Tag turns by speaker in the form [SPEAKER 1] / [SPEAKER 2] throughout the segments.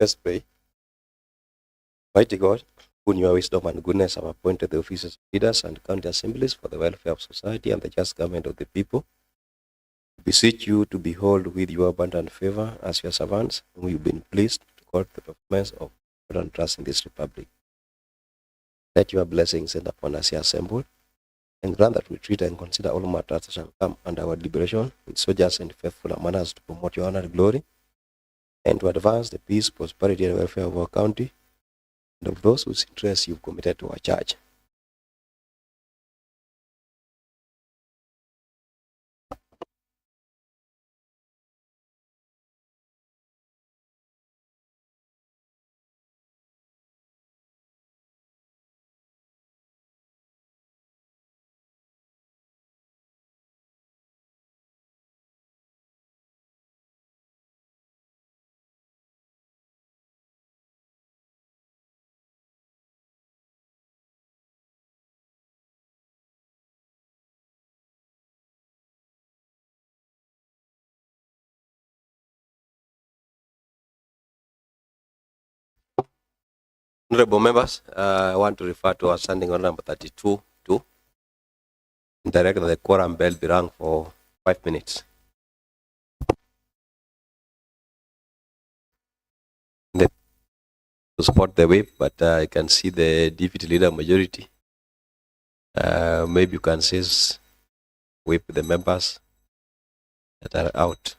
[SPEAKER 1] Let's pray. Mighty God, who in your wisdom and goodness have appointed the offices of leaders and county assemblies for the welfare of society and the just government of the people, we beseech you to behold with your abundant favor as your servants, whom you've been pleased to call to the performance of God and trust in this republic. Let your blessings send upon us here assembled, and grant that we treat and consider all matters that shall come under our deliberation in so just and faithful a manner as to promote your honor and glory, and to advance the peace, prosperity, and welfare of our county, and of those whose interests you've committed to our church. Honorable members, I want to refer to our standing order number 32 to direct that the quorum bell be rung for 5 minutes. To support the whip, but I can see the deputy leader majority. Maybe you can say whip the members that are out.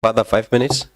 [SPEAKER 1] Further 5 minutes.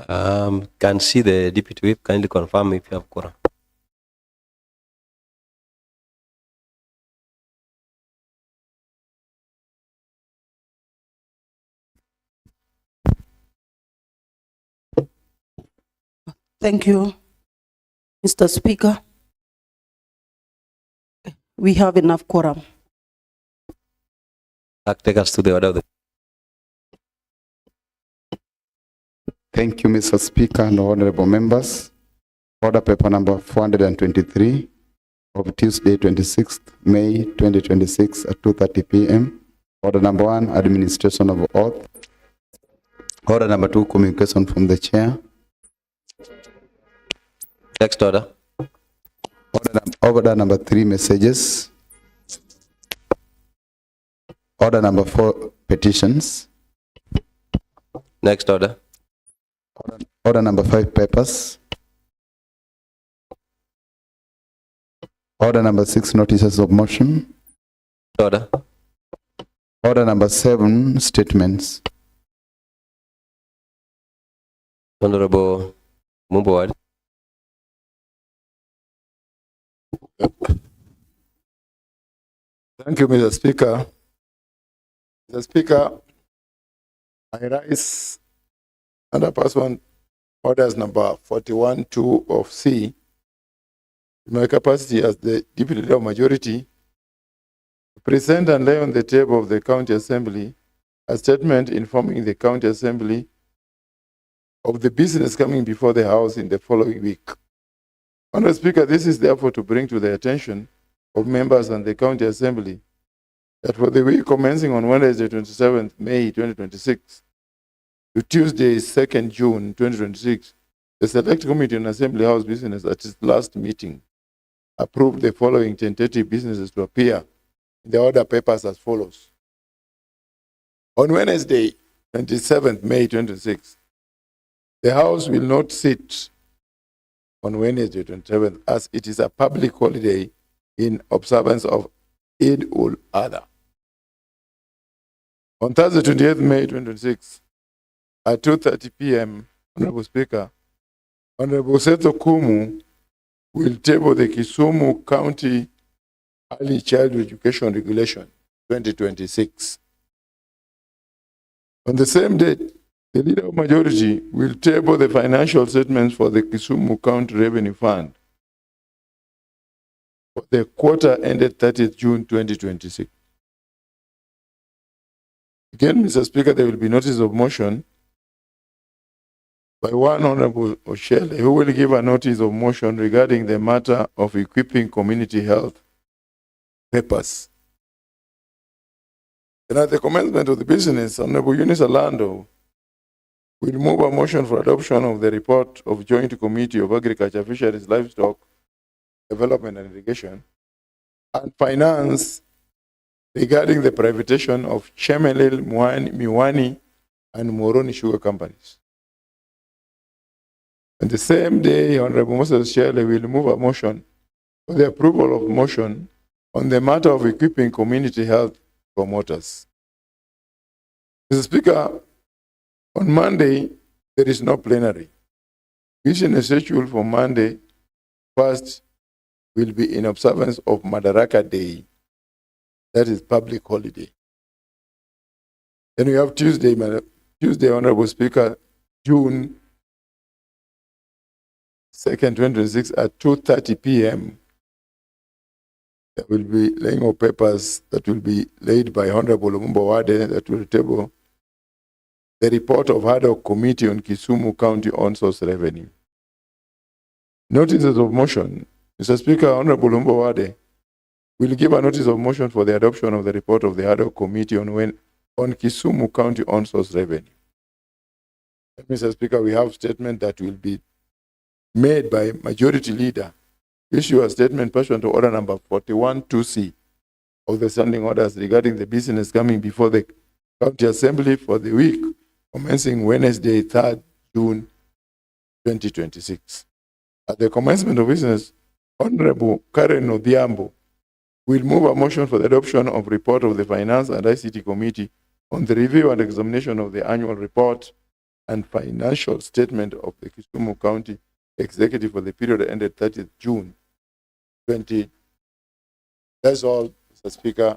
[SPEAKER 1] Can see the deputy whip. Kindly confirm if you have quorum.
[SPEAKER 2] Thank you, Mr. Speaker. We have enough quorum.
[SPEAKER 1] Take us to the order of the.
[SPEAKER 3] Thank you, Mr. Speaker and honorable members. Order paper number 423 of Tuesday, 26th May 2026 at 2:30 p.m. Order number 1, administration of oath. Order number 2, communication from the chair.
[SPEAKER 1] Next order.
[SPEAKER 3] Order number 3, messages. Order number 4, petitions.
[SPEAKER 1] Next order.
[SPEAKER 3] Order number 5, papers. Order number 6, notices of motion.
[SPEAKER 1] Order.
[SPEAKER 3] Order number 7, statements.
[SPEAKER 1] Honorable Mumbawadi.
[SPEAKER 4] Thank you, Mr. Speaker. Mr. Speaker, I rise under Person Orders number 41-2 of C, in my capacity as the Deputy Leader of Majority, to present and lay on the table of the County Assembly a statement informing the County Assembly of the business coming before the House in the following week. Honourable Speaker, this is therefore to bring to the attention of members and the County Assembly that for the week commencing on Wednesday, 27th May 2026 to Tuesday, 2nd June 2026, the Select Committee on Assembly House Business at its last meeting approved the following tentative businesses to appear in the order papers as follows. On Wednesday, 27th May 2026, the House will not sit on Wednesday, 27th, as it is a public holiday in observance of Eid-ul-Adha. On Thursday, 28th May 2026, at 2:30 p.m., Honorable Speaker, Honorable Seto Kumu will table the Kisumu County Early Childhood Education Regulation 2026. On the same date, the Leader of Majority will table the financial statements for the Kisumu County Revenue Fund for the quarter ended 30th June 2026. Again, Mr. Speaker, there will be notice of motion by one Honorable Oshele, who will give a notice of motion regarding the matter of equipping community health papers. And at the commencement of the business, Honorable Eunice Alando will move a motion for adoption of the report of Joint Committee of Agriculture, Fisheries, Livestock, Development and Irrigation, and Finance regarding the privatization of Chemelil, Miwani, and Moroni sugar companies. On the same day, Honorable Moses Shirley will move a motion for the approval of motion on the matter of equipping community health promoters. Mr. Speaker, on Monday, there is no plenary. Business schedule for Monday, 1st, will be in observance of Madaraka Day. That is public holiday. Then we have Tuesday, Honorable Speaker, June 2nd, 2026 at 2:30 p.m. There will be laying of papers that will be laid by Honorable Mumbawadi that will table the report of Ad hoc Committee on Kisumu County on-source revenue. Notices of motion. Mr. Speaker, Honorable Mumbawadi will give a notice of motion for the adoption of the report of the Ad hoc Committee on Kisumu County on-source revenue. Mr. Speaker, we have statement that will be made by Majority Leader. Issue a statement pursuant to order number 41-2C of the standing orders regarding the business coming before the County Assembly for the week commencing Wednesday, 3rd June 2026. At the commencement of business, Honorable Karen Odhiambo will move a motion for the adoption of report of the Finance and ICT Committee on the review and examination of the annual report and financial statement of the Kisumu County Executive for the period ended 30th June 20. That's all, Mr. Speaker.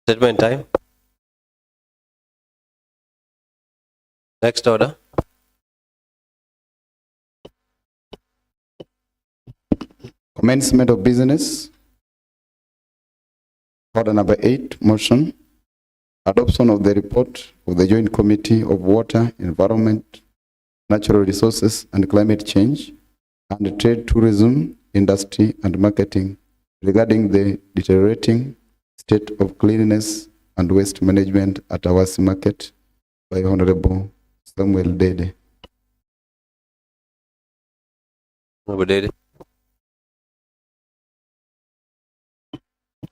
[SPEAKER 1] Statement time. Next order.
[SPEAKER 3] Commencement of business. Order number 8, motion. Adoption of the report of the Joint Committee of Water, Environment, Natural Resources and Climate Change and Trade, Tourism, Industry and Marketing regarding the deteriorating state of cleanliness and waste management at Awasi Market by Honorable Samuel Dede.
[SPEAKER 1] Nobody.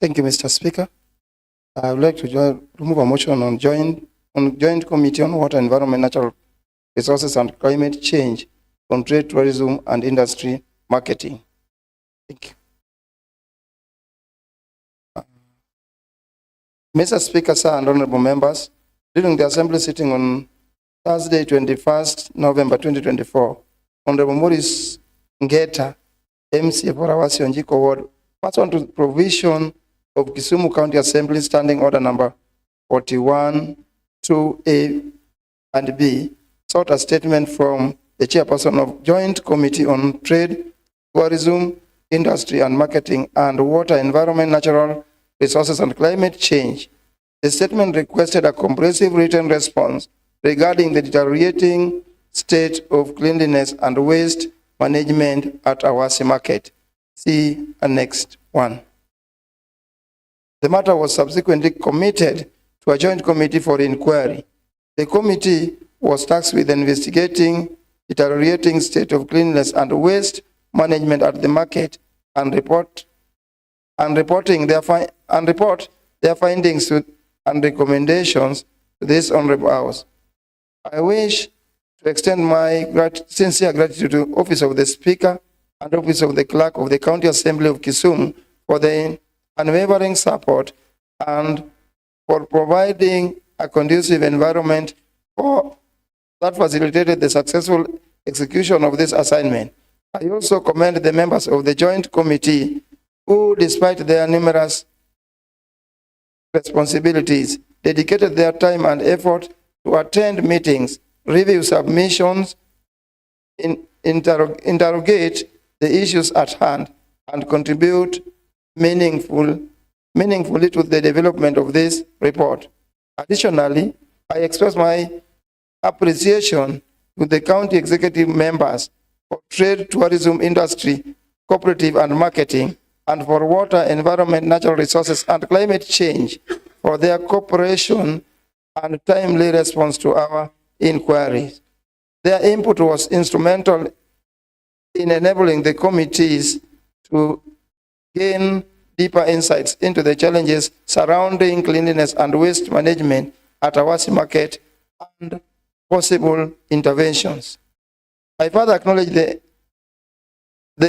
[SPEAKER 5] Thank you, Mr. Speaker. I would like to move a motion on joint committee on water, environment, natural resources and climate change on trade, tourism and industry marketing. Thank you. Mr. Speaker, sir, and honorable members, during the assembly sitting on Thursday, 21st November 2024, Honorable Maurice Ngeta, MCA for Awasi Onjiko Ward, passed on to the provision of Kisumu County Assembly Standing Order number 41, 2A and B, sought a statement from the chairperson of Joint Committee on Trade, Tourism, Industry and Marketing and Water, Environment, Natural Resources and Climate Change. The statement requested a comprehensive written response regarding the deteriorating state of cleanliness and waste management at Awasi Market. See Annex 1. The matter was subsequently committed to a joint committee for inquiry. The committee was tasked with investigating deteriorating state of cleanliness and waste management at the market and report their findings and recommendations to this honorable house. I wish to extend my sincere gratitude to the Office of the Speaker and Office of the Clerk of the County Assembly of Kisumu for the unwavering support and for providing a conducive environment that facilitated the successful execution of this assignment. I also commend the members of the Joint Committee who, despite their numerous responsibilities, dedicated their time and effort to attend meetings, review submissions, interrogate the issues at hand, and contribute meaningfully to the development of this report. Additionally, I express my appreciation to the county executive members for trade, tourism, industry, cooperative and marketing, and for water, environment, natural resources and climate change for their cooperation and timely response to our inquiries. Their input was instrumental in enabling the committees to gain deeper insights into the challenges surrounding cleanliness and waste management at Awasi Market and possible interventions. I further acknowledge the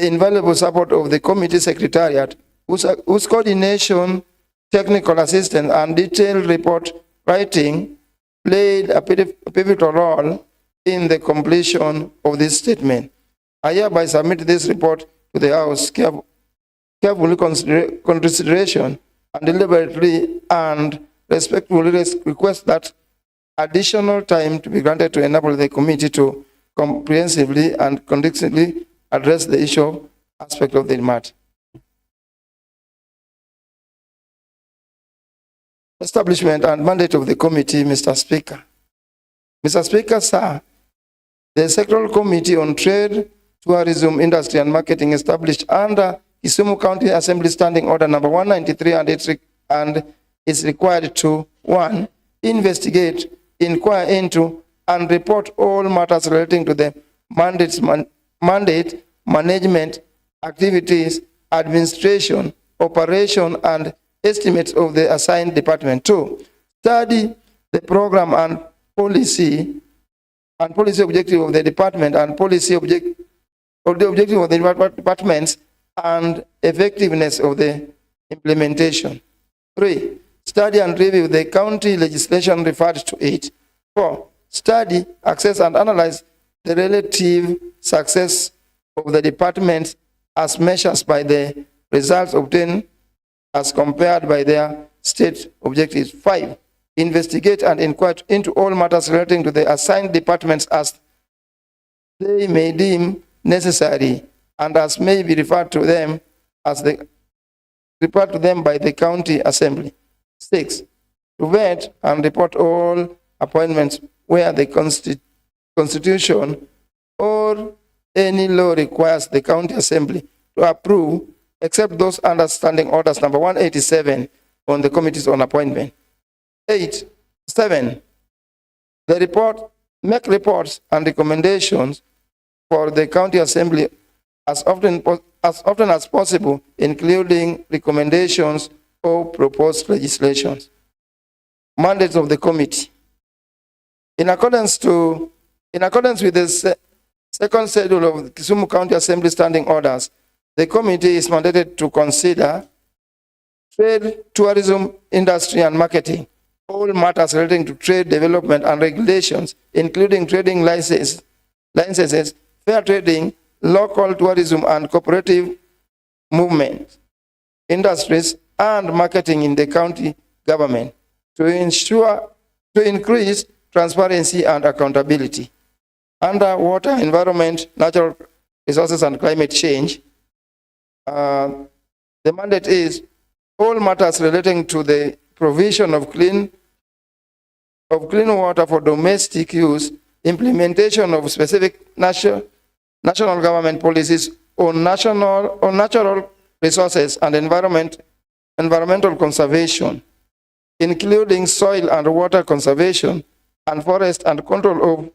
[SPEAKER 5] invaluable support of the committee secretariat, whose coordination, technical assistance, and detailed report writing played a pivotal role in the completion of this statement. I hereby submit this report to the House carefully consideration and deliberately and respectfully request that additional time to be granted to enable the committee to comprehensively and convincingly address the issue aspect of the matter. Establishment and mandate of the committee, Mr. Speaker. Mr. Speaker, sir, the Sectoral Committee on Trade, Tourism, Industry and Marketing established under Kisumu County Assembly Standing Order number 193 and is required to 1. Investigate, inquire into, and report all matters relating to the mandate, management, activities, administration, operation, and estimates of the assigned department. 2. Study the program and policy objective of the department and policy objective of the departments and effectiveness of the implementation. 3. Study and review the county legislation referred to it. 4. Study, access, and analyze the relative success of the departments as measured by the results obtained as compared by their state objectives. 5. Investigate and inquire into all matters relating to the assigned departments as they may deem necessary and as may be referred to them by the county assembly. 6. To vet and report all appointments where the constitution or any law requires the county assembly to approve, except those under standing orders number 187 on the committees on appointment. 7. Make reports and recommendations for the county assembly as often as possible, including recommendations or proposed legislations. Mandates of the committee. In accordance with the second schedule of the Kisumu County Assembly standing orders, the committee is mandated to consider trade, tourism, industry, and marketing, all matters relating to trade development and regulations, including trading licenses, fair trading, local tourism and cooperative movement, industries, and marketing in the county government to increase transparency and accountability. Under water, environment, natural resources, and climate change, the mandate is all matters relating to the provision of clean water for domestic use, implementation of specific national government policies on natural resources and environmental conservation, including soil and water conservation, and forest and control of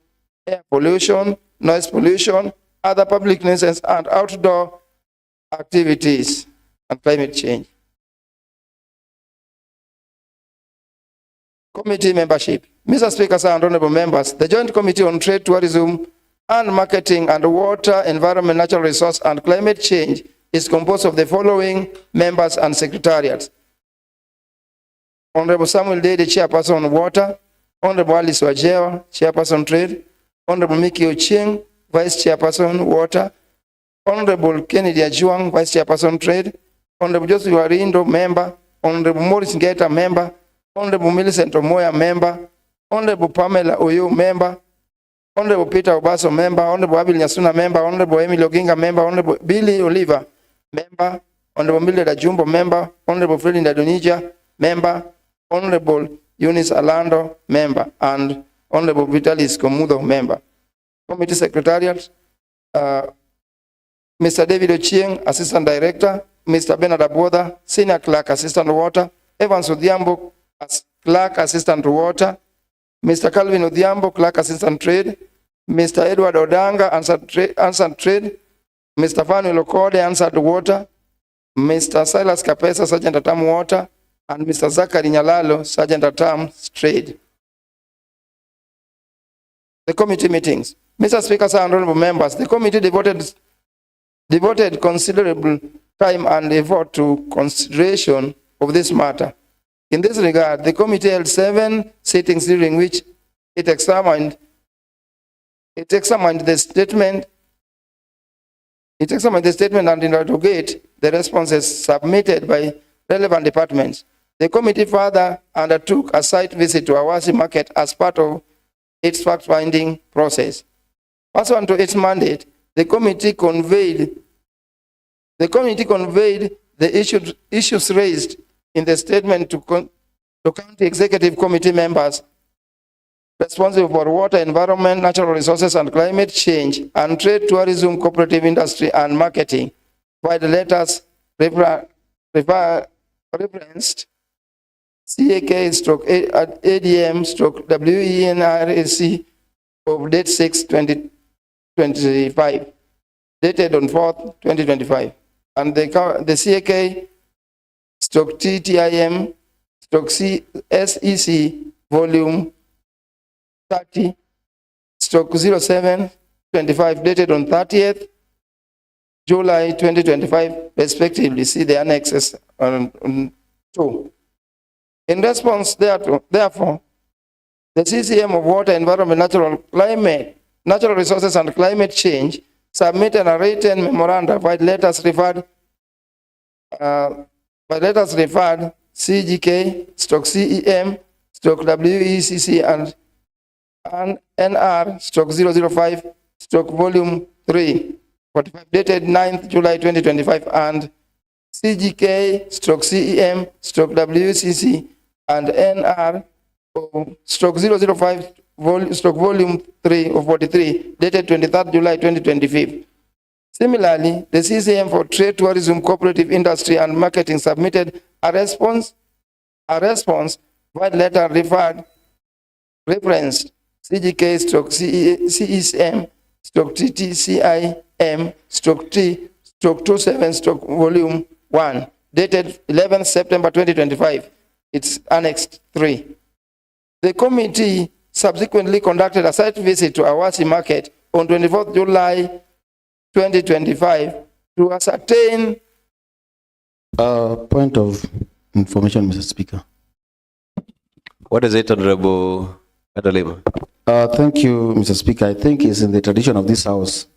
[SPEAKER 5] air pollution, noise pollution, other public nuisance, and outdoor activities, and climate change. Committee membership. Mr. Speaker, sir, and honorable members, the Joint Committee on Trade, Tourism, and Marketing, and Water, Environment, Natural Resource, and Climate Change is composed of the following members and secretariats. Honorable Samuel Dede, Chairperson on Water; Honorable Alice Wajewa, Chairperson Trade; Honorable Mickey Ochieng, Vice Chairperson Water; Honorable Kennedy Ajuang, Vice Chairperson Trade; Honorable Joseph Warindo, Member; Honorable Morris Ngeta, Member; Honorable Millicent Omoya, Member; Honorable Pamela Oyo, Member; Honorable Peter Obaso, Member; Honorable Abil Nyasuna, Member; Honorable Emily Oginga, Member; Honorable Billy Oliver, Member; Honorable Mildred Ajumbo, Member; Honorable Frelinda Donija, Member; Honorable Eunice Alando, Member; and Honorable Vitalis Komudo, Member. Committee Secretariat, Mr. David Ochieng, Assistant Director; Mr. Bernard Aboda, Senior Clerk, Assistant Water; Evans Odhiambo, Clerk, Assistant Water; Mr. Calvin Odhiambo, Clerk, Assistant Trade; Mr. Edward Odanga, Answered Trade; Mr. Fanuel Okode, Answered Water; Mr. Silas Kapesa, Sergeant at Arm Water; and Mr. Zachary Nyalalo, Sergeant at Arms Trade. The committee meetings. Mr. Speaker, sir, and honorable members, the committee devoted considerable time and effort to consideration of this matter. In this regard, the committee held 7 sittings during which it examined the statement and interrogate the responses submitted by relevant departments. The committee further undertook a site visit to Awasi Market as part of its fact-finding process. Pursuant to its mandate, the committee conveyed the issues raised in the statement to county executive committee members responsible for water, environment, natural resources, and climate change, and trade, tourism, cooperative industry, and marketing, by the letters referenced CAK/ADM/WENRAC of date 6/2025, dated on 4th, 2025, and the CAK/TTIM/SEC volume 30/07/25, dated on 30th July 2025, respectively. See the annexes on 2. In response thereto, therefore, the CCM of Water, Environment, Natural Resources and Climate Change submitted a written memorandum by letters referred CGK, CEM, WECC, and NR 005 volume 3, 45, dated 9th July 2025, and CGK, CEM, WECC, and NR 005 volume 3 of 43, dated 23rd July 2025. Similarly, the CCM for Trade, Tourism, Cooperative Industry and Marketing submitted a response by letter referenced CGK CEM TTCIM T 27 volume 1, dated 11th September 2025. It's annexed 3. The committee subsequently conducted a site visit to Awasi Market on 24th July 2025 to ascertain.
[SPEAKER 6] Point of information, Mr. Speaker.
[SPEAKER 1] What is it, Honorable Adolima?
[SPEAKER 6] Thank you, Mr. Speaker. I think it's in the tradition of this House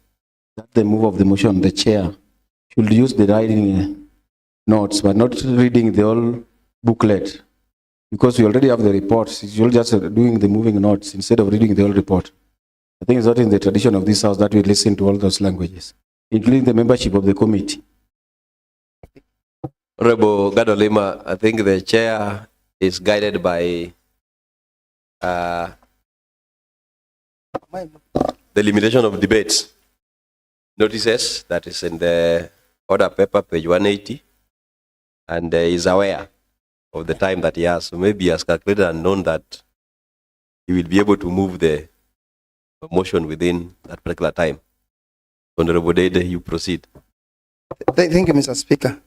[SPEAKER 6] that the move of the motion, the chair should use the writing notes, but not reading the whole booklet, because we already have the reports. You're just doing the moving notes instead of reading the whole report. I think it's not in the tradition of this House that we listen to all those languages, including the membership of the committee.
[SPEAKER 1] Honorable Gadolima, I think the chair is guided by the limitation of debates notices that is in the order paper, page 180, and is aware of the time that he has. So maybe he has calculated and known that he will be able to move the motion within that particular time. Honorable Dede, you proceed.
[SPEAKER 5] Thank you, Mr. Speaker.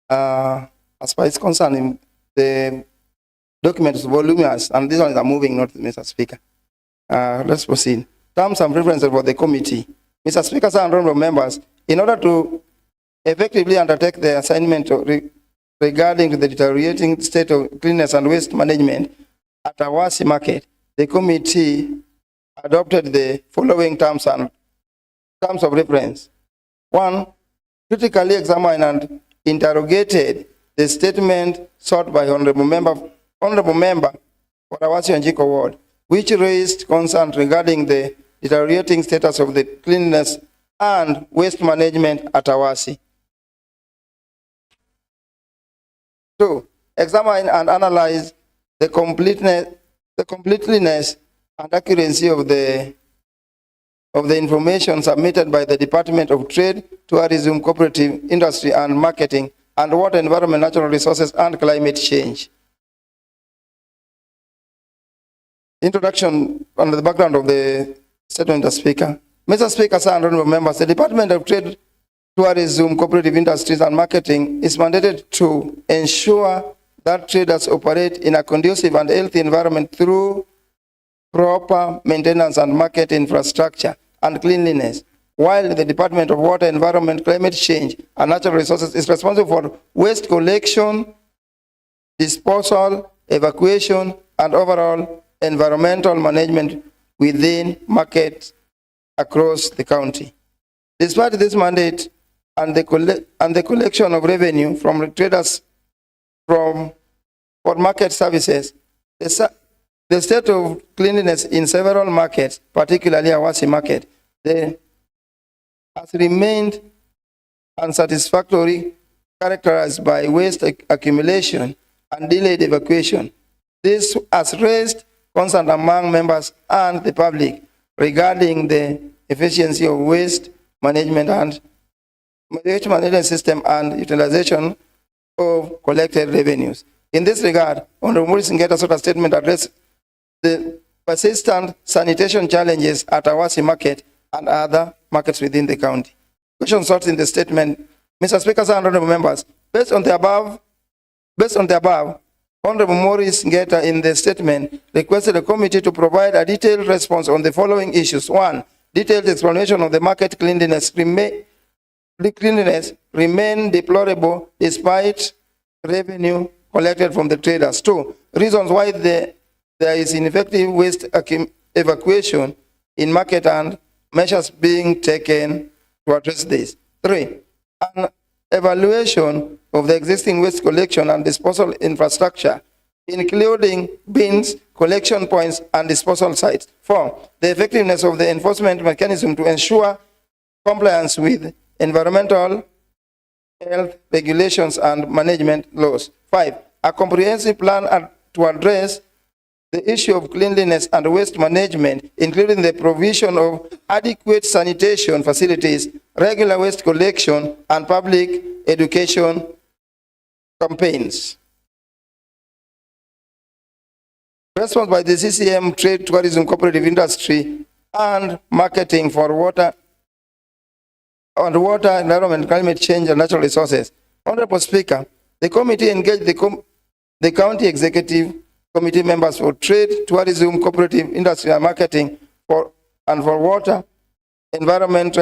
[SPEAKER 5] As far as concerning the documents voluminous, and these ones are moving, not Mr. Speaker. Let's proceed. Terms and references for the committee. Mr. Speaker, sir, and honorable members, in order to effectively undertake the assignment regarding to the deteriorating state of cleanliness and waste management at Awasi Market, the committee adopted the following terms of reference. 1, critically examined and interrogated the statement sought by honorable member for Awasi Onjiko Ward, which raised concerns regarding the deteriorating status of the cleanliness and waste management at Awasi. 2, examine and analyze the completeness and accuracy of the information submitted by the Department of Trade, Tourism, Cooperative Industry and Marketing, and Water, Environment, Natural Resources and Climate Change. Introduction on the background of the statement, Mr. Speaker. Mr. Speaker, sir, and honorable members, the Department of Trade, Tourism, Cooperative Industries and Marketing is mandated to ensure that traders operate in a conducive and healthy environment through proper maintenance and market infrastructure and cleanliness, while the Department of Water, Environment, Climate Change and Natural Resources is responsible for waste collection, disposal, evacuation, and overall environmental management within markets across the county. Despite this mandate and the collection of revenue from traders for market services, the state of cleanliness in several markets, particularly Awasi Market, has remained unsatisfactory, characterized by waste accumulation and delayed evacuation. This has raised concern among members and the public regarding the efficiency of waste management and waste management system and utilization of collected revenues. In this regard, Honorable Maurice Ngeta sort of statement addressed the persistent sanitation challenges at Awasi Market and other markets within the county. Question sought in the statement, Mr. Speaker, sir, and honorable members, based on the above, Honorable Maurice Ngeta in the statement requested the committee to provide a detailed response on the following issues. 1, detailed explanation of the market cleanliness remain deplorable despite revenue collected from the traders. 2, reasons why there is ineffective waste evacuation in market and measures being taken to address this. 3, an evaluation of the existing waste collection and disposal infrastructure, including bins, collection points, and disposal sites. 4, the effectiveness of the enforcement mechanism to ensure compliance with environmental, health regulations and management laws. 5, a comprehensive plan to address the issue of cleanliness and waste management, including the provision of adequate sanitation facilities, regular waste collection, and public education campaigns. Response by the CCM Trade Tourism Cooperative Industry and Marketing for Water, Environment, Climate Change, and Natural Resources. Honorable Speaker, the committee engaged the County Executive Committee members for Trade, Tourism, Cooperative Industry, and Marketing for Water, Environment,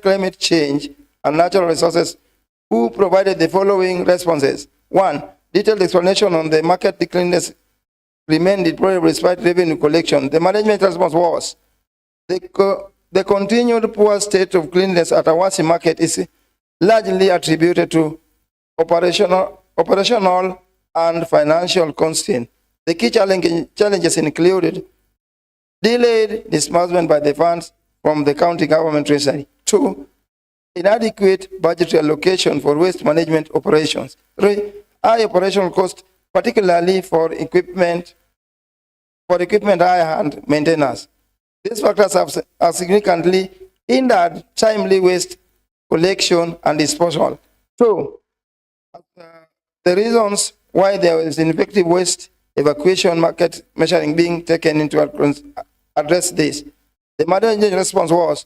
[SPEAKER 5] Climate Change, and Natural Resources, who provided the following responses. 1, detailed explanation on the market cleanliness remained deployable despite revenue collection. The management response was, the continued poor state of cleanliness at Awasi market is largely attributed to operational and financial constraints. The key challenges included delayed disbursement by the funds from the county government treasury. 2, inadequate budgetary allocation for waste management operations. 3, high operational costs, particularly for equipment hire and maintenance. These factors have significantly hindered timely waste collection and disposal. 2, the reasons why there is ineffective waste evacuation market measuring being taken into address this. The management response was,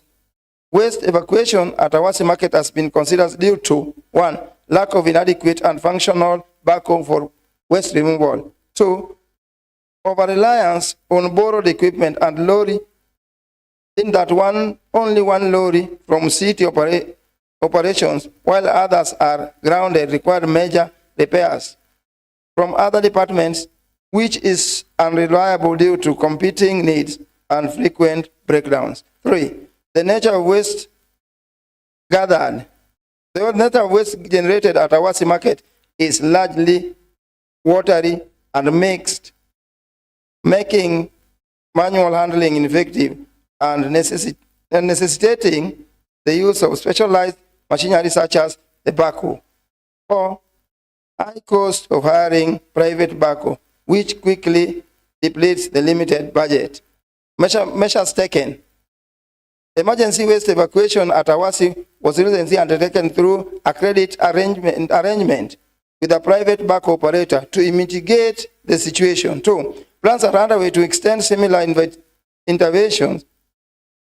[SPEAKER 5] waste evacuation at Awasi market has been considered due to 1, lack of inadequate and functional backhoe for waste removal. 2, over-reliance on borrowed equipment and lorry, in that only one lorry from city operations, while others are grounded, require major repairs from other departments, which is unreliable due to competing needs and frequent breakdowns. 3, the nature of waste gathered. The nature of waste generated at Awasi market is largely watery and mixed, making manual handling ineffective and necessitating the use of specialized machinery such as the backhoe. 4, high cost of hiring private backhoe, which quickly depletes the limited budget. Measures taken. Emergency waste evacuation at Awasi was recently undertaken through a credit arrangement with a private backhoe operator to mitigate the situation. 2, plans are underway to extend similar interventions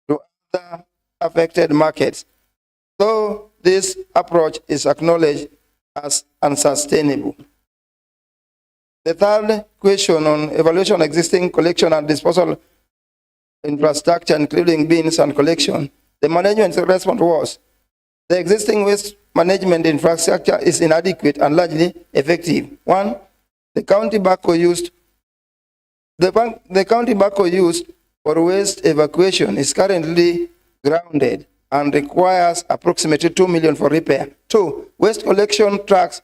[SPEAKER 5] to other affected markets, though this approach is acknowledged as unsustainable. The third question on evaluation of existing collection and disposal infrastructure, including bins and collection. The management response was, the existing waste management infrastructure is inadequate and largely effective. 1, the county backhoe used for waste evacuation is currently grounded and requires approximately 2 million for repair. 2, waste collection trucks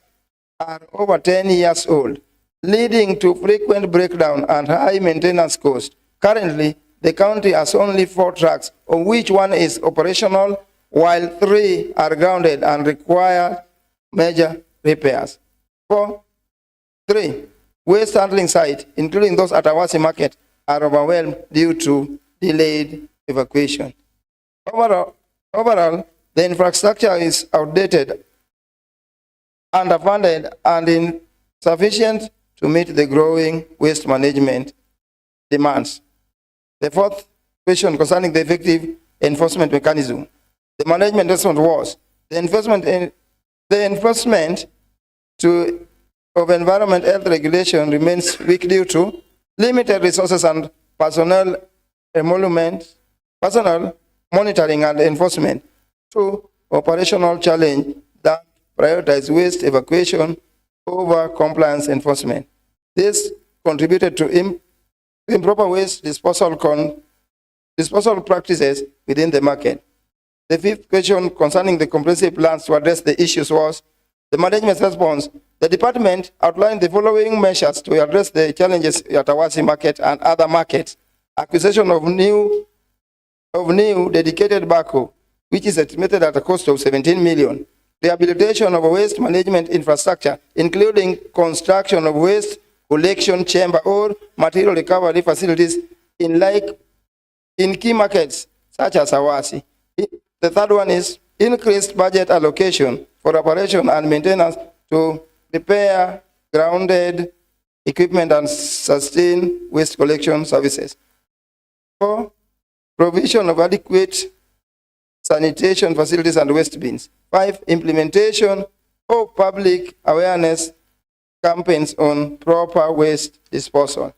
[SPEAKER 5] are over 10 years old, leading to frequent breakdown and high maintenance costs. Currently, the county has only 4 trucks, of which 1 is operational, while 3 are grounded and require major repairs. 3, waste handling sites, including those at Awasi market, are overwhelmed due to delayed evacuation. Overall, the infrastructure is outdated, underfunded, and insufficient to meet the growing waste management demands. The 4th question concerning the effective enforcement mechanism. The management response was, the enforcement of environment health regulation remains weak due to limited resources and personnel monitoring and enforcement. 2, operational challenge that prioritize waste evacuation over compliance enforcement. This contributed to improper waste disposal practices within the market. The fifth question concerning the comprehensive plans to address the issues was the management's response. The department outlined the following measures to address the challenges at Awasi market and other markets. Acquisition of new dedicated backhoe, which is estimated at a cost of 17 million. Rehabilitation of waste management infrastructure, including construction of waste collection chamber or material recovery facilities in key markets such as Awasi. The third one is increased budget allocation for operation and maintenance to repair grounded equipment and sustain waste collection services. 4, provision of adequate sanitation facilities and waste bins. 5, implementation of public awareness campaigns on proper waste disposal.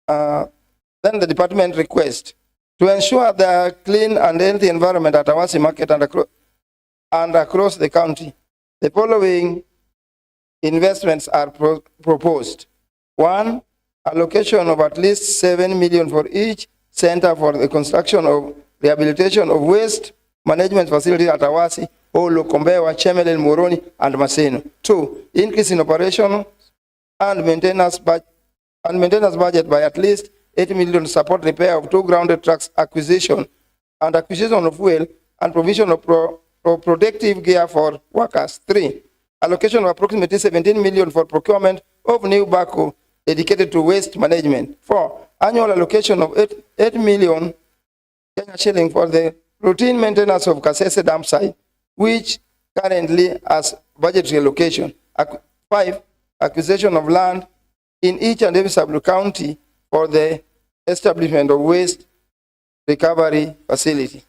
[SPEAKER 5] Then the department request to ensure the clean and healthy environment at Awasi market and across the county. The following investments are proposed. 1, allocation of at least 7 million for each center for the construction of rehabilitation of waste management facility at Awasi, Olo, Kombewa, Chemelil, Moroni, and Maseno. 2, increase in operation and maintenance budget by at least 8 million to support repair of 2 grounded trucks, acquisition of fuel, and provision of protective gear for workers. 3, allocation of approximately 17 million for procurement of new backhoe dedicated to waste management. 4, annual allocation of 8 million Kenya shilling for the routine maintenance of Kasese dam site, which currently has budgetary allocation. 5, acquisition of land in each and every sub-county for the establishment of waste recovery facility.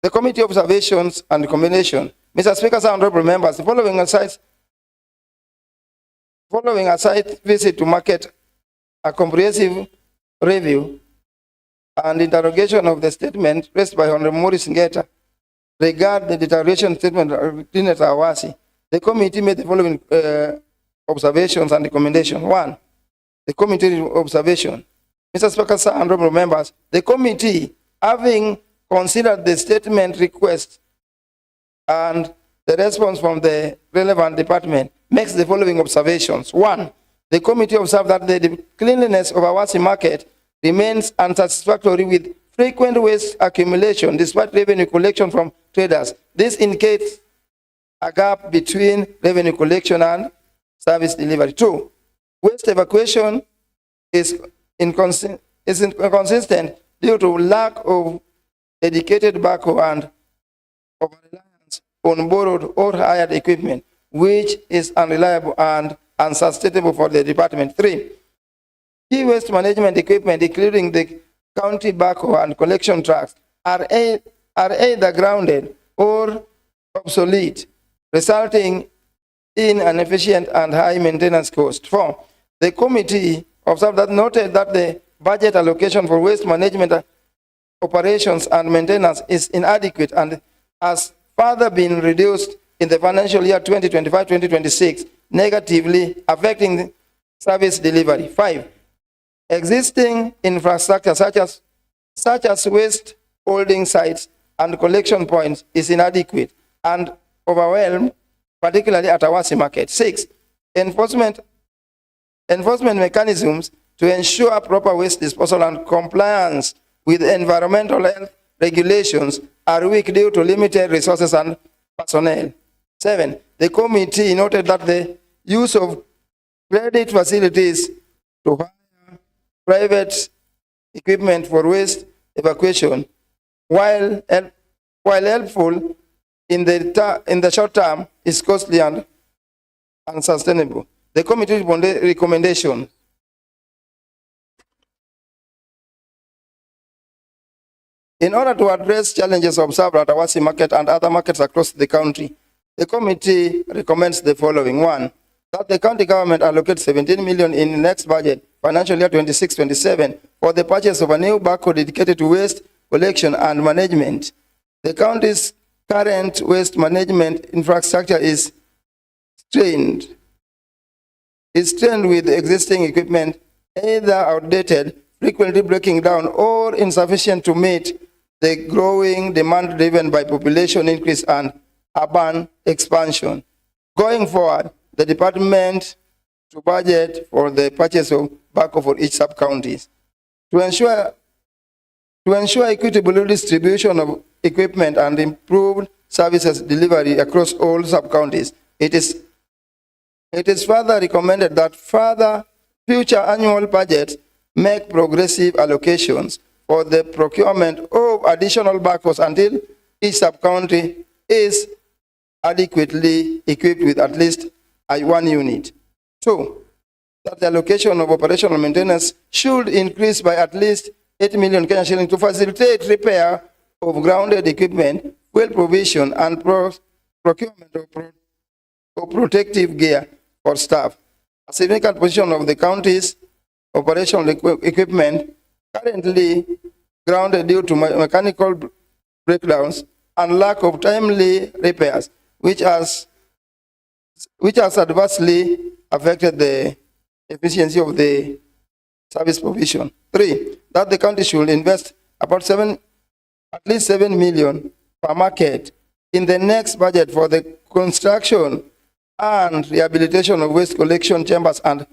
[SPEAKER 5] The committee observations and recommendation. Mr. Speaker, honorable members, following a site visit to market, a comprehensive review and interrogation of the statement raised by Honorable Morris Ngeta regarding the deterioration statement of Cleaner Awasi, the committee made the following observations and recommendations. 1, the committee observation. Mr. Speaker, honorable members, the committee, having considered the statement request and the response from the relevant department, makes the following observations. 1, the committee observed that the cleanliness of Awasi market remains unsatisfactory with frequent waste accumulation despite revenue collection from traders. This indicates a gap between revenue collection and service delivery. 2, waste evacuation is inconsistent due to lack of dedicated backhoe and over-reliance on borrowed or hired equipment, which is unreliable and unsustainable for the department. 3, key waste management equipment, including the county backhoe and collection trucks, are either grounded or obsolete, resulting in an efficient and high maintenance cost. 4, the committee noted that the budget allocation for waste management operations and maintenance is inadequate and has further been reduced in the financial year 2025-2026, negatively affecting service delivery. 5, existing infrastructure such as waste holding sites and collection points is inadequate and overwhelmed, particularly at Awasi market. 6, enforcement mechanisms to ensure proper waste disposal and compliance with environmental health regulations are weak due to limited resources and personnel. 7, the committee noted that the use of credit facilities to hire private equipment for waste evacuation, while helpful in the short term, is costly and unsustainable. The committee recommendation. In order to address challenges observed at Awasi market and other markets across the country, the committee recommends the following. 1, that the county government allocate 17 million in the next budget, financial year 26-27, for the purchase of a new backhoe dedicated to waste collection and management. The county's current waste management infrastructure is strained with existing equipment either outdated, frequently breaking down, or insufficient to meet the growing demand driven by population increase and urban expansion. Going forward, the department to budget for the purchase of backhoe for each sub-counties. To ensure equitable redistribution of equipment and improved services delivery across all sub-counties, it is further recommended that future annual budgets make progressive allocations for the procurement of additional backhoes until each sub-county is adequately equipped with at least one unit. 2, that the allocation of operational maintenance should increase by at least 8 million Kenyan shillings to facilitate repair of grounded equipment, fuel provision, and procurement of protective gear for staff. A significant portion of the county's operational equipment currently grounded due to mechanical breakdowns and lack of timely repairs, which has adversely affected the efficiency of the service provision. 3, that the county should invest about at least 7 million per market in the next budget for the construction and rehabilitation of waste collection chambers and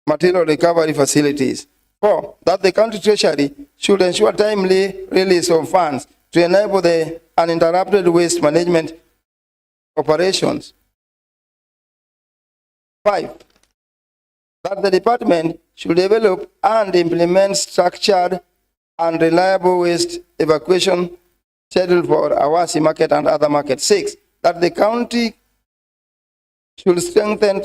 [SPEAKER 5] material recovery facilities. 4, that the county treasury should ensure timely release of funds to enable the uninterrupted waste management operations. 5, that the department should develop and implement structured and reliable waste evacuation schedule for Awasi market and other markets. 6, that the county should strengthen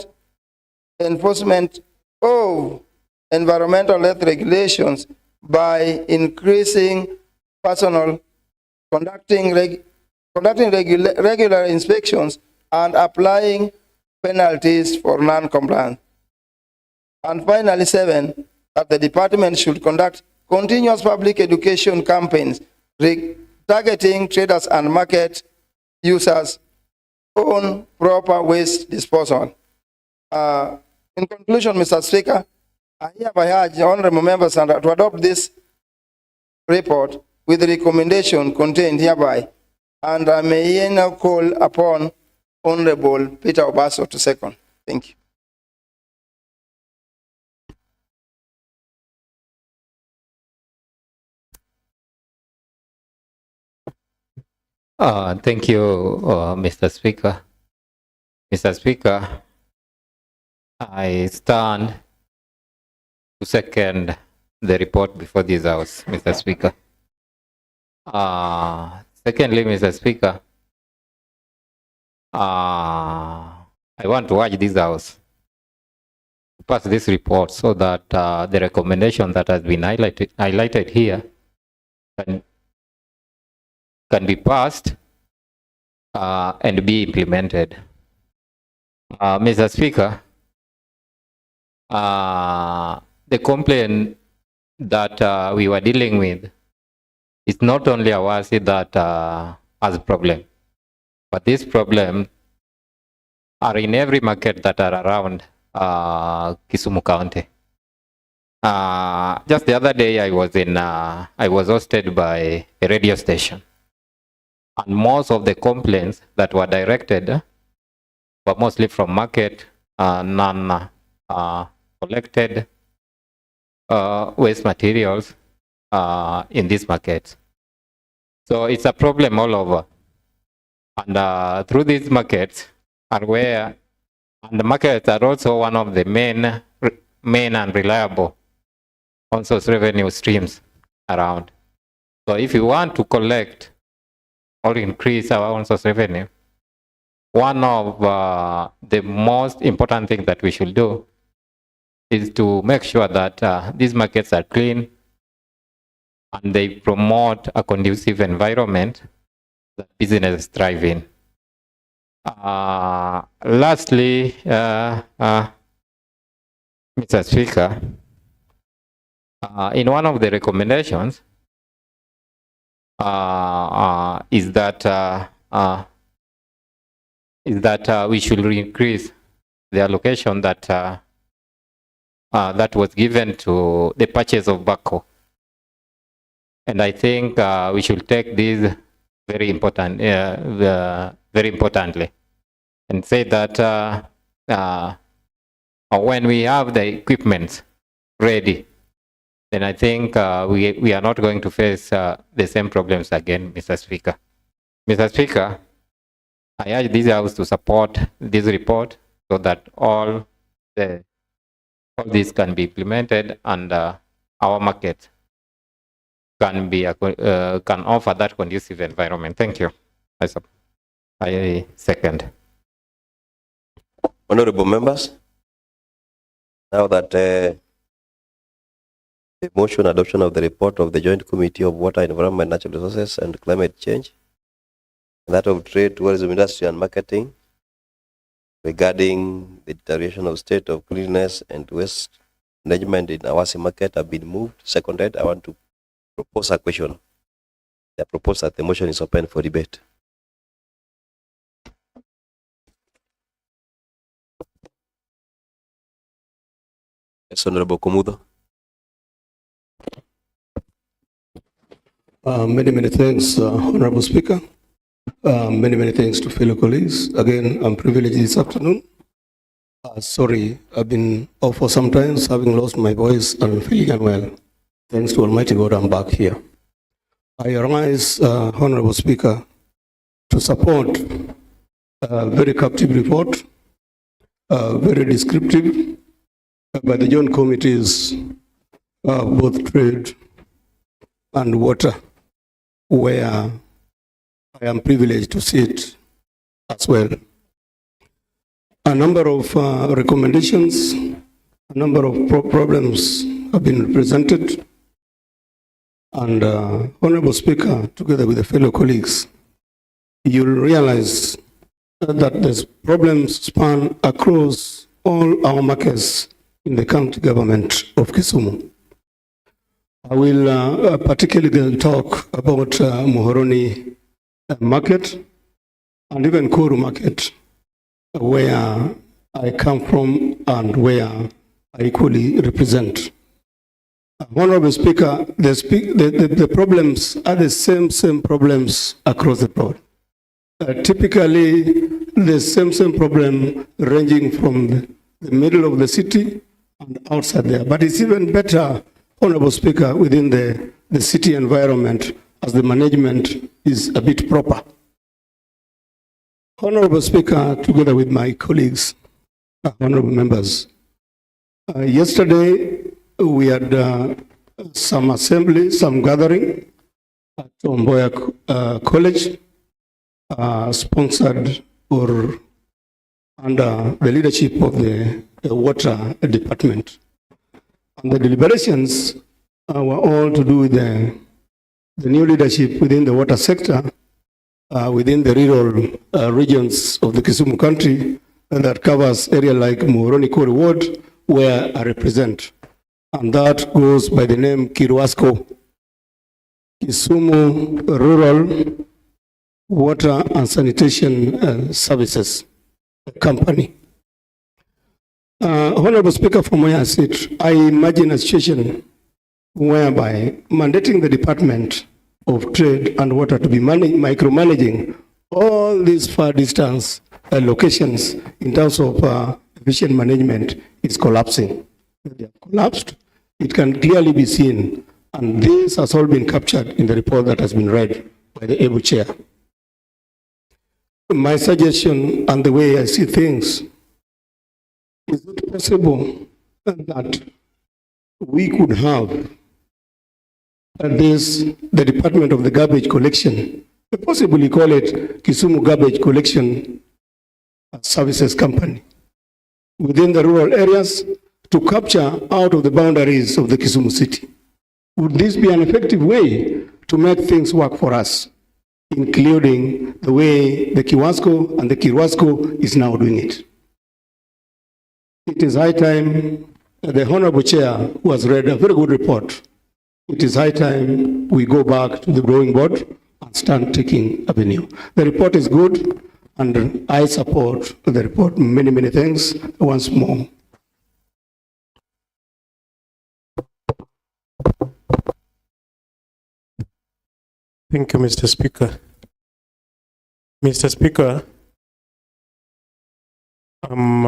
[SPEAKER 5] enforcement of environmental health regulations by increasing personnel, conducting regular inspections, and applying penalties for non-compliance. And finally, 7, that the department should conduct continuous public education campaigns targeting traders and market users on proper waste disposal. In conclusion, Mr. Speaker, I hereby urge honorable members to adopt this report with the recommendation contained hereby, and I may now call upon Honorable Peter Obaso to second. Thank you.
[SPEAKER 7] Thank you, Mr. Speaker. Mr. Speaker, I stand to second the report before this House, Mr. Speaker. Secondly, Mr. Speaker, I want to urge this House to pass this report so that the recommendation that has been highlighted here can be passed and be implemented. Mr. Speaker, the complaint that we were dealing with is not only Awasi that has a problem, but this problem are in every market that are around Kisumu County. Just the other day, I was hosted by a radio station, and most of the complaints that were directed were mostly from market, non-collected waste materials in these markets. So it's a problem all over. And through these markets are where, and the markets are also one of the main and reliable on-source revenue streams around. So if you want to collect or increase our on-source revenue, one of the most important things that we should do is to make sure that these markets are clean and they promote a conducive environment that business thrive in. Lastly, Mr. Speaker, in one of the recommendations, is that we should increase the allocation that that was given to the purchase of backhoe. And I think we should take this very importantly, and say that when we have the equipment ready, then I think we are not going to face the same problems again, Mr. Speaker. Mr. Speaker, I urge this House to support this report so that all this can be implemented and our market can offer that conducive environment. Thank you. I second.
[SPEAKER 1] Honorable members, now that the motion adoption of the report of the Joint Committee of Water, Environment, Natural Resources and Climate Change, and that of Trade, Tourism, Industry and Marketing regarding the deterioration of state of cleanliness and waste management in Awasi market have been moved, seconded. I want to propose a question. I propose that the motion is open for debate. Yes, Honorable Komudo.
[SPEAKER 8] Many thanks, Honorable Speaker. Many thanks to fellow colleagues. Again, I'm privileged this afternoon. Sorry, I've been off for some time, having lost my voice and feeling unwell. Thanks to Almighty God, I'm back here. I arise, Honorable Speaker, to support a very captive report, very descriptive by the joint committees, both trade and water, where I am privileged to sit as well. A number of recommendations, a number of problems have been presented, and Honorable Speaker, together with the fellow colleagues, you'll realize that these problems span across all our markets in the county government of Kisumu. I will particularly talk about Muhoroni market and even Kuru market, where I come from and where I equally represent. Honorable Speaker, the problems are the same problems across the board. Typically, the same problem ranging from the middle of the city and outside there. But it's even better, Honorable Speaker, within the city environment, as the management is a bit proper. Honorable Speaker, together with my colleagues, honorable members, yesterday we had some assembly, some gathering at Tomboya College, sponsored or under the leadership of the water department. And the deliberations were all to do with the new leadership within the water sector, within the rural regions of the Kisumu country, that covers area like Muhoroni Kori Ward, where I represent. And that goes by the name Kiruasco, Kisumu Rural Water and Sanitation Services Company. Honorable Speaker, from where I sit, I imagine a situation whereby mandating the Department of Trade and Water to be micromanaging all these far distance locations in terms of efficient management is collapsing. They have collapsed. It can clearly be seen, and this has all been captured in the report that has been read by the able chair. My suggestion and the way I see things, is it possible that we could have the Department of the Garbage Collection, possibly call it Kisumu Garbage Collection Services Company, within the rural areas to capture out of the boundaries of the Kisumu city? Would this be an effective way to make things work for us, including the way the Kiwasco and the Kiruasco is now doing it? It is high time, the Honorable Chair, who has read a very good report, it is high time we go back to the drawing board and start taking avenue. The report is good, and I support the report. Many, many thanks once more.
[SPEAKER 9] Thank you, Mr. Speaker. Mr. Speaker, I'm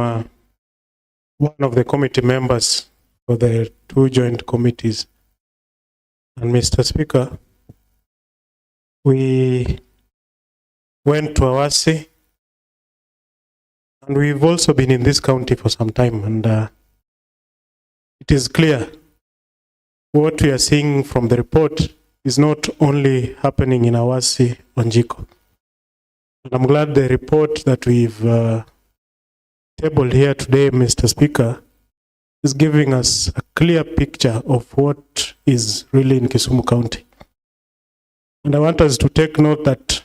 [SPEAKER 9] one of the committee members for the two joint committees. And Mr. Speaker, we went to Awasi, and we've also been in this county for some time, and it is clear what we are seeing from the report is not only happening in Awasi, Wanjiko. And I'm glad the report that we've tabled here today, Mr. Speaker, is giving us a clear picture of what is really in Kisumu County. And I want us to take note that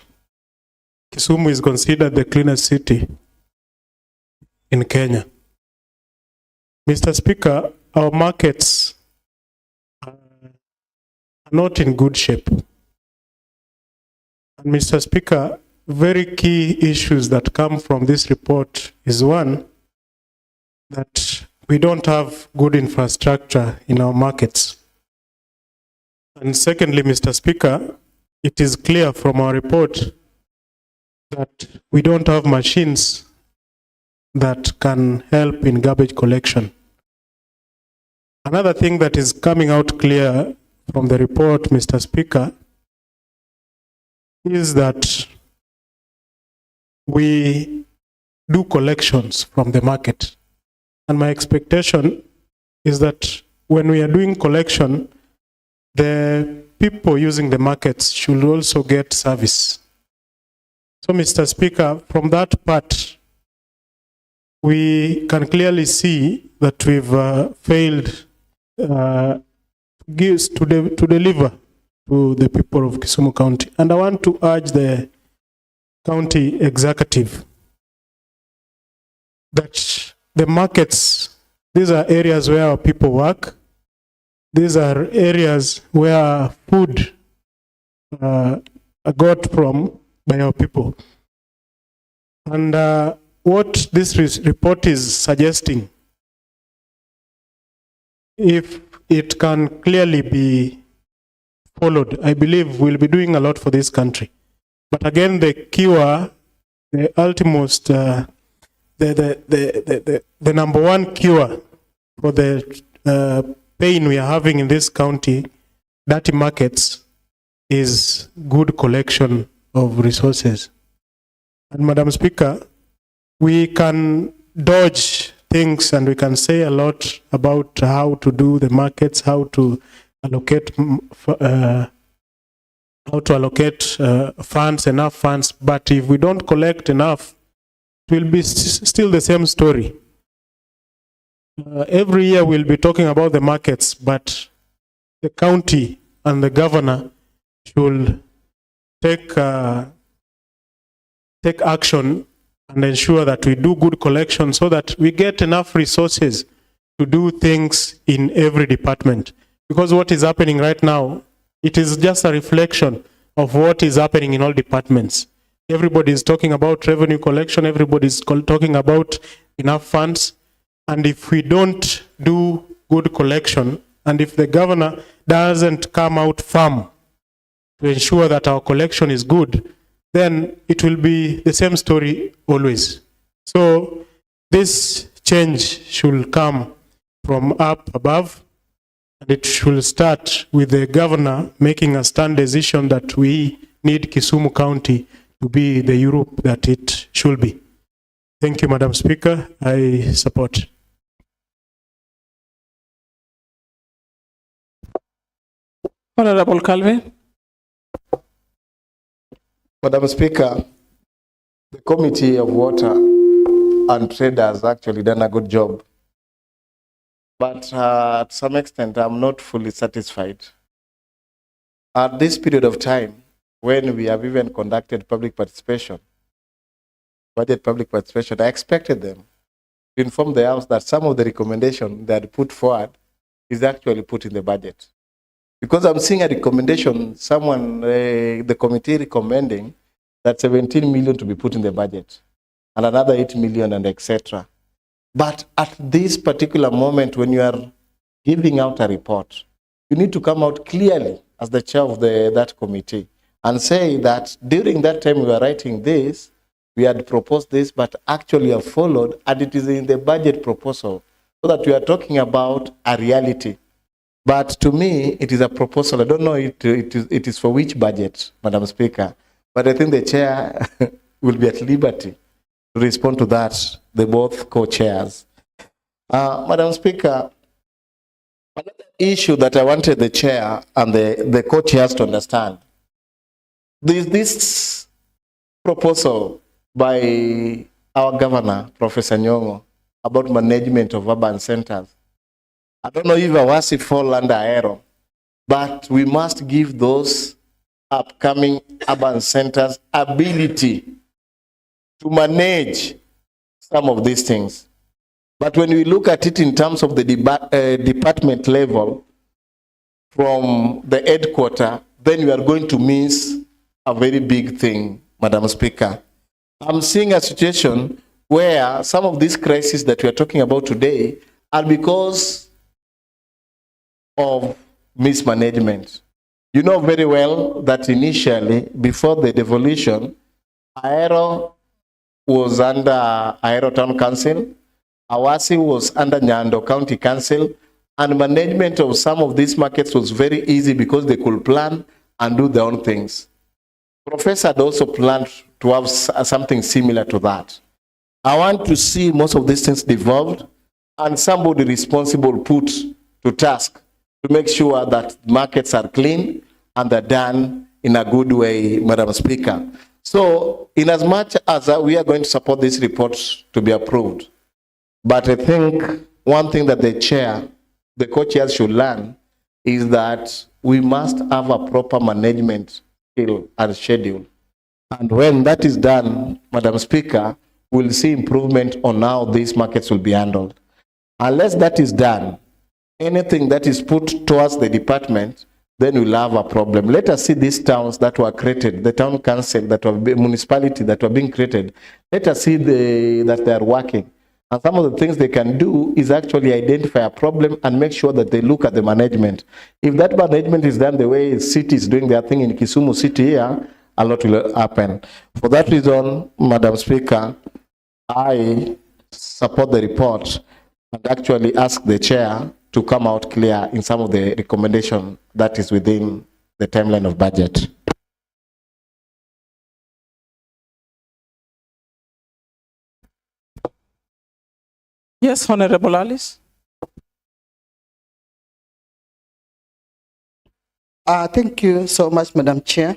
[SPEAKER 9] Kisumu is considered the cleanest city in Kenya. Mr. Speaker, our markets are not in good shape. And Mr. Speaker, very key issues that come from this report is one, that we don't have good infrastructure in our markets. And secondly, Mr. Speaker, it is clear from our report that we don't have machines that can help in garbage collection. Another thing that is coming out clear from the report, Mr. Speaker, is that we do collections from the market. And my expectation is that when we are doing collection, the people using the markets should also get service. So, Mr. Speaker, from that part, we can clearly see that we've failed to deliver to the people of Kisumu County. And I want to urge the county executive that the markets, these are areas where our people work. These are areas where food are got from by our people. And what this report is suggesting, if it can clearly be followed, I believe we'll be doing a lot for this country. But again, the cure, the utmost, the number one cure for the pain we are having in this county, dirty markets, is good collection of resources. And Madam Speaker, we can dodge things and we can say a lot about how to do the markets, how to allocate funds, enough funds. But if we don't collect enough, it will be still the same story. Every year we'll be talking about the markets, but the county and the governor should take action and ensure that we do good collection so that we get enough resources to do things in every department. Because what is happening right now, it is just a reflection of what is happening in all departments. Everybody is talking about revenue collection, everybody is talking about enough funds. And if we don't do good collection, and if the governor doesn't come out firm to ensure that our collection is good, then it will be the same story always. So this change should come from up above, and it should start with the governor making a stand decision that we need Kisumu County to be the Europe that it should be. Thank you, Madam Speaker. I support.
[SPEAKER 2] Honorable Calvi.
[SPEAKER 5] Madam Speaker, the Committee of Water and Trade has actually done a good job. But to some extent, I'm not fully satisfied. At this period of time, when we have even conducted public participation, budget public participation, I expected them to inform the House that some of the recommendations they had put forward is actually put in the budget. Because I'm seeing a recommendation, someone, the committee recommending that 17 million to be put in the budget and another 8 million and etc. But at this particular moment, when you are giving out a report, you need to come out clearly as the chair of that committee and say that during that time we were writing this, we had proposed this, but actually have followed, and it is in the budget proposal, so that we are talking about a reality. But to me, it is a proposal. I don't know it is for which budget, Madam Speaker, but I think the chair will be at liberty to respond to that, the both co-chairs. Madam Speaker, another issue that I wanted the chair and the co-chairs to understand, this proposal by our governor, Professor Nyong'o, about management of urban centers. I don't know if Awasi fall under Aero, but we must give those upcoming urban centers ability to manage some of these things. But when we look at it in terms of the department level, from the headquarters, then we are going to miss a very big thing, Madam Speaker. I'm seeing a situation where some of these crises that we are talking about today are because of mismanagement. You know very well that initially, before the devolution, Aero was under Aero Town Council, Awasi was under Nyando County Council, and management of some of these markets was very easy because they could plan and do their own things. Professor had also planned to have something similar to that. I want to see most of these things devolved and somebody responsible put to task to make sure that markets are clean and they're done in a good way, Madam Speaker. So, in as much as we are going to support this report to be approved, but I think one thing that the chair, the co-chairs should learn is that we must have a proper management skill and schedule. And when that is done, Madam Speaker, we'll see improvement on how these markets will be handled. Unless that is done, anything that is put towards the department, then we'll have a problem. Let us see these towns that were created, the town council, that were municipality that were being created. Let us see that they are working. And some of the things they can do is actually identify a problem and make sure that they look at the management. If that management is done the way city is doing their thing in Kisumu city here, a lot will happen. For that reason, Madam Speaker, I support the report and actually ask the chair to come out clear in some of the recommendation that is within the timeline of budget.
[SPEAKER 2] Yes, Honorable Alice.
[SPEAKER 10] Thank you so much, Madam Chair.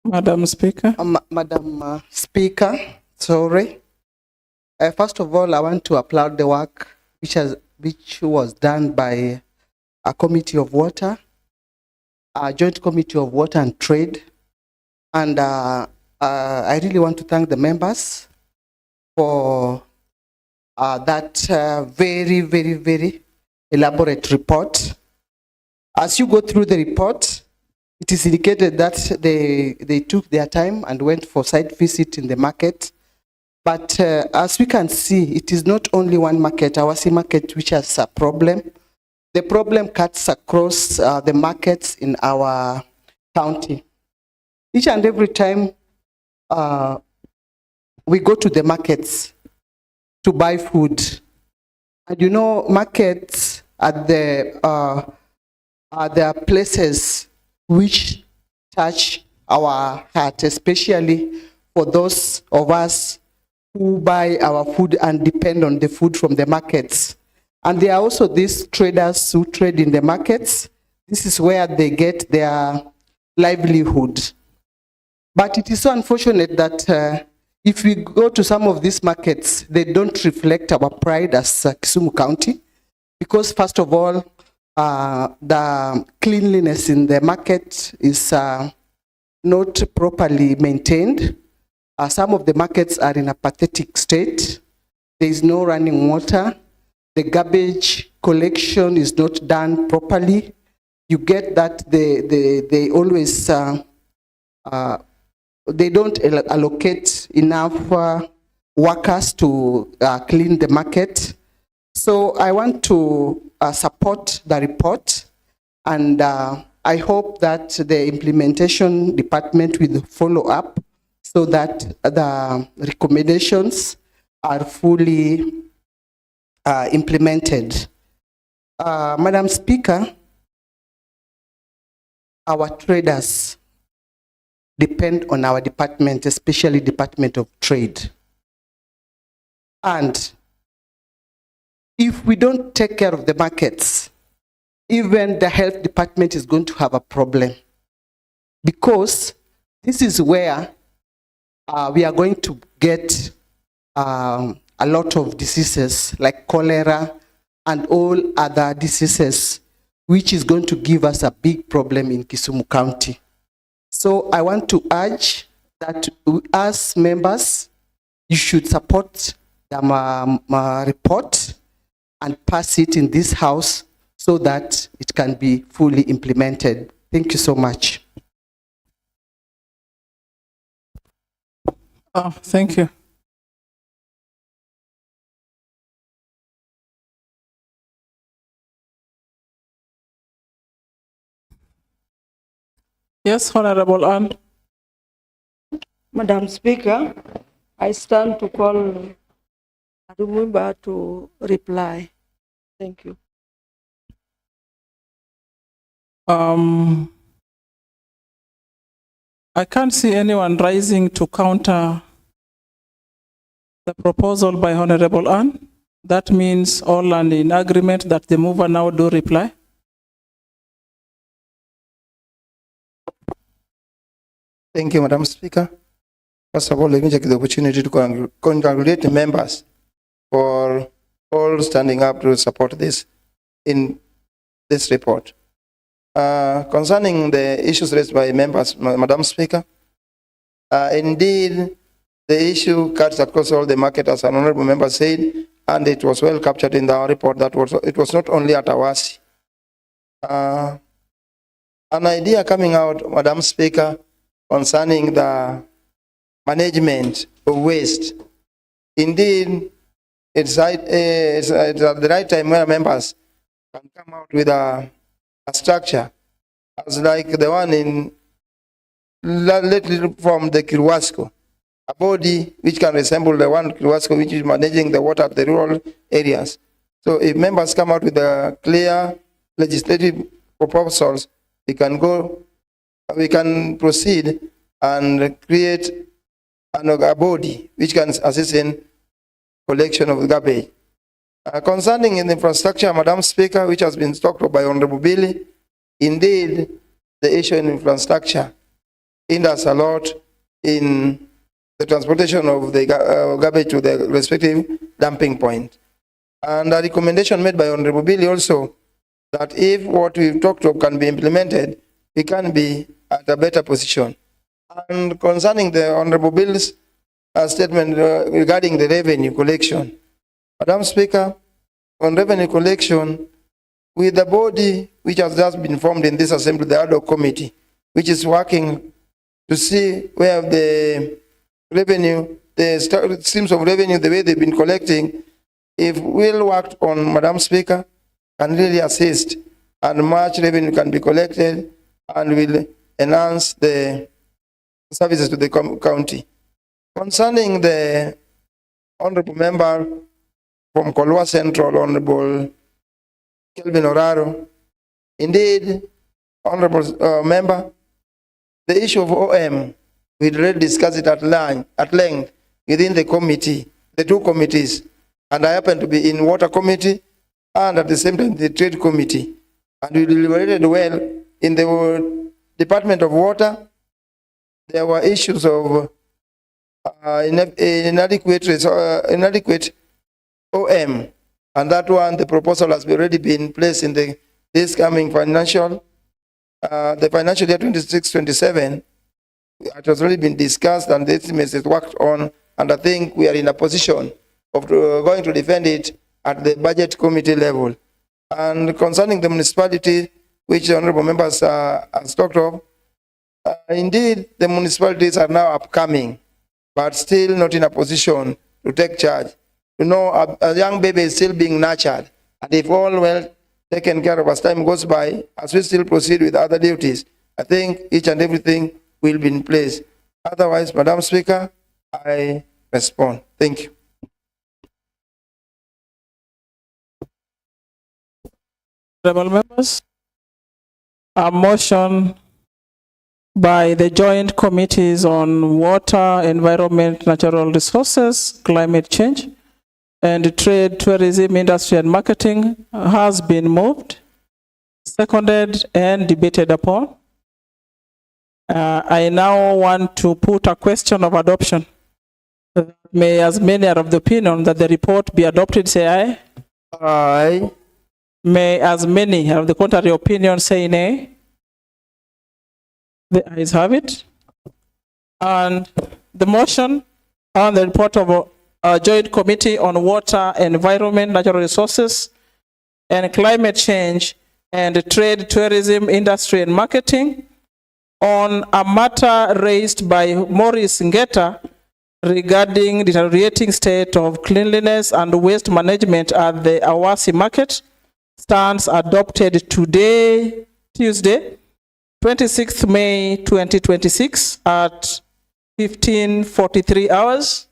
[SPEAKER 2] Madam Speaker.
[SPEAKER 10] Madam Speaker, sorry. First of all, I want to applaud the work which was done by a committee of water, a joint committee of water and trade. And I really want to thank the members for that very, very, very elaborate report. As you go through the report, it is indicated that they took their time and went for site visit in the market. But as we can see, it is not only one market, Awasi market, which has a problem. The problem cuts across the markets in our county. Each and every time we go to the markets to buy food, and you know, markets are the places which touch our heart, especially for those of us who buy our food and depend on the food from the markets. And there are also these traders who trade in the markets. This is where they get their livelihood. But it is so unfortunate that if we go to some of these markets, they don't reflect our pride as Kisumu County, because first of all, the cleanliness in the market is not properly maintained. Some of the markets are in a pathetic state. There is no running water. The garbage collection is not done properly. you get that they always they don't allocate enough workers to clean the market. So I want to support the report, and I hope that the implementation department will follow up so that the recommendations are fully implemented. Madam Speaker, our traders depend on our department, especially Department of Trade. And if we don't take care of the markets, even the health department is going to have a problem, because this is where we are going to get a lot of diseases like cholera and all other diseases, which is going to give us a big problem in Kisumu County. So I want to urge that as members, you should support the report and pass it in this house so that it can be fully implemented. Thank you so much.
[SPEAKER 2] Thank you. Yes, Honorable Ann.
[SPEAKER 11] Madam Speaker, I stand to call Arumumba to reply. Thank you.
[SPEAKER 2] I can't see anyone rising to counter the proposal by Honorable Ann. That means all are in agreement that the mover now do reply.
[SPEAKER 5] Thank you, Madam Speaker. First of all, let me take the opportunity to congratulate the members for all standing up to support this in this report. Concerning the issues raised by members, Madam Speaker, indeed, the issue cuts across all the market, as an honorable member said, and it was well captured in our report that it was not only at Awasi. An idea coming out, Madam Speaker, concerning the management of waste. Indeed, it's at the right time where members can come out with a structure as like the one in lately from the Kiruasco, a body which can resemble the one Kiruasco which is managing the water at the rural areas. So if members come out with a clear legislative proposals, we can proceed and create a body which can assist in collection of garbage. Concerning in infrastructure, Madam Speaker, which has been talked about by Honorable Billy, indeed, the issue in infrastructure hinders a lot in the transportation of the garbage to the respective dumping point. And a recommendation made by Honorable Billy also, that if what we've talked of can be implemented, we can be at a better position. And concerning the Honorable Bill's statement regarding the revenue collection, Madam Speaker, on revenue collection, with the body which has just been formed in this assembly, the ad hoc committee, which is working to see where the revenue, the streams of revenue, the way they've been collecting, if well worked on, Madam Speaker, can really assist and much revenue can be collected and will enhance the services to the county. Concerning the honorable member from Kolwa Central, Honorable Kelvin Oraro, indeed, honorable member, the issue of OM, we already discussed it at length within the committee, the two committees, and I happen to be in water committee and at the same time the trade committee, and we deliberated well in the Department of Water. There were issues of inadequate OM, and that one, the proposal has already been placed in this coming financial, the financial year 26-27. It has already been discussed and the estimates is worked on, and I think we are in a position of going to defend it at the budget committee level. And concerning the municipality, which the honorable members has talked of. Indeed, the municipalities are now upcoming, but still not in a position to take charge. You know, a young baby is still being nurtured, and if all well taken care of as time goes by, as we still proceed with other duties, I think each and everything will be in place. Otherwise, Madam Speaker, I respond. Thank you.
[SPEAKER 2] Honorable members, a motion by the joint committees on water, environment, natural resources, climate change, and trade, tourism, industry, and marketing has been moved, seconded, and debated upon. I now want to put a question of adoption. May as many are of the opinion that the report be adopted, say aye.
[SPEAKER 5] Aye.
[SPEAKER 2] May as many are of the contrary opinion say nay. The ayes have it. And the motion on the report of a joint committee on water, environment, natural resources, and climate change, and trade, tourism, industry, and marketing on a matter raised by Maurice Ngeta regarding deteriorating state of cleanliness and waste management at the Awasi market stands adopted today, Tuesday, 26th May 2026 at 15:43 hours.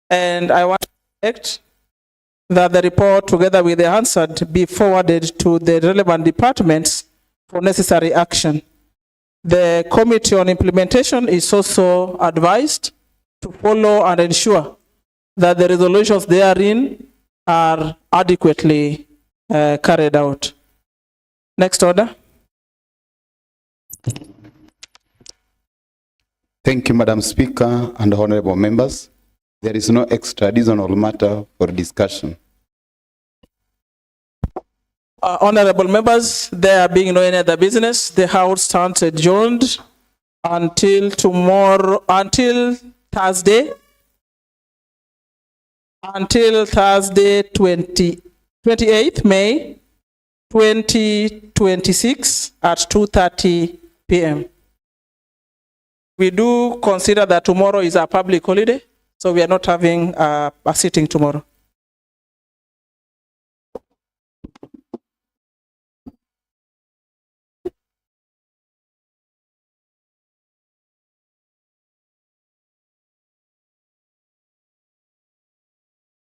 [SPEAKER 2] And I want to direct that the report, together with the answered, be forwarded to the relevant departments for necessary action. The Committee on Implementation is also advised to follow and ensure that the resolutions therein are adequately carried out. Next order.
[SPEAKER 3] Thank you, Madam Speaker and honorable members. There is no extra additional matter for discussion.
[SPEAKER 2] Honorable members, there being no any other business, the House stands adjourned until tomorrow, until Thursday 28th May 2026 at 2:30 p.m. We do consider that tomorrow is a public holiday, so we are not having a sitting tomorrow.